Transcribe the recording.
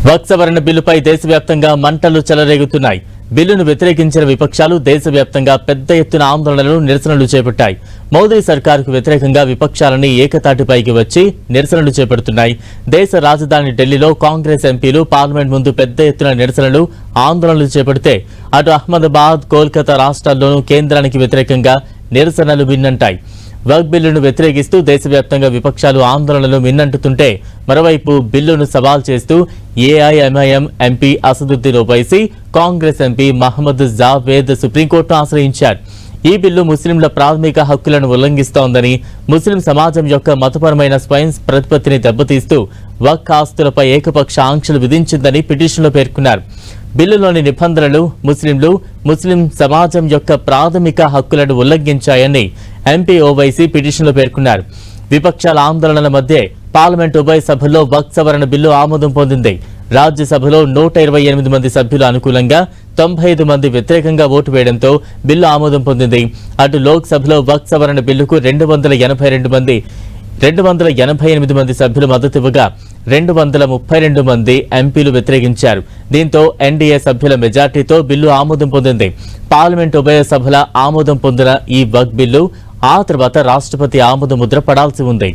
వక్ఫ్ సవరణ బిల్లుపై దేశవ్యాప్తంగా మంటలు చెలరేగుతున్నాయి. బిల్లును వ్యతిరేకించిన విపక్షాలు దేశవ్యాప్తంగా పెద్ద ఎత్తున ఆందోళనలు, నిరసనలు చేపట్టాయి. మోదీ సర్కారుకు వ్యతిరేకంగా విపక్షాలని ఏకతాటిపైకి వచ్చి నిరసనలు చేపడుతున్నాయి. దేశ రాజధాని ఢిల్లీలో కాంగ్రెస్ ఎంపీలు పార్లమెంట్ ముందు పెద్ద ఎత్తున నిరసనలు, ఆందోళనలు చేపడితే అటు అహ్మదాబాద్, కోల్కతా రాష్ట్రాల్లోనూ కేంద్రానికి వ్యతిరేకంగా నిరసనలు మిన్నంటాయి. వక్ఫ్ బిల్లును వ్యతిరేకిస్తూ దేశవ్యాప్తంగా విపక్షాలు ఆందోళనలు మిన్నంటుతుంటే మరోవైపు బిల్లును సవాల్ చేస్తూ AIMIM MP Asaduddin Owaisi, Congress MP Mohammed Javed సుప్రీంకోర్టును ఆశ్రయించారు. ఈ బిల్లు ముస్లింల ప్రాథమిక హక్కులను ఉల్లంఘిస్తోందని, ముస్లిం సమాజం యొక్క మతపరమైన స్వయం ప్రతిపత్తిని దెబ్బతీస్తూ వక్ఫ్ ఆస్తులపై ఏకపక్ష ఆంక్షలు విధించిందని పిటిషన్లో పేర్కొన్నారు. బిల్లులోని నిబంధనలు ముస్లిం సమాజం యొక్క ప్రాథమిక హక్కులను ఉల్లంఘించాయని ఎంపీ ఓవైసీ పిటిషన్లో పేర్కొన్నారు. విపక్షాల ఆందోళనల మధ్య పార్లమెంట్ ఉభయ సభల్లో వక్ఫ్ సవరణ బిల్లు ఆమోదం పొందింది. రాజ్యసభలో 128 మంది సభ్యులు అనుకూలంగా, 95 మంది వ్యతిరేకంగా ఓటు వేయడంతో బిల్లు ఆమోదం పొందింది. అటు లోక్సభలో వక్ఫ్ సవరణ బిల్లుకు 288 మంది సభ్యులు మద్దతివ్వగా 232 మంది ఎంపీలు వ్యతిరేకించారు. దీంతో ఎన్డీఏ సభ్యుల మెజార్టీతో బిల్లు ఆమోదం పొందింది. పార్లమెంట్ ఉభయ సభల ఆమోదం పొందిన ఈ వక్ఫ్ బిల్లు ఆ తర్వాత రాష్ట్రపతి ఆమోద ముద్ర పడాల్సి ఉంది.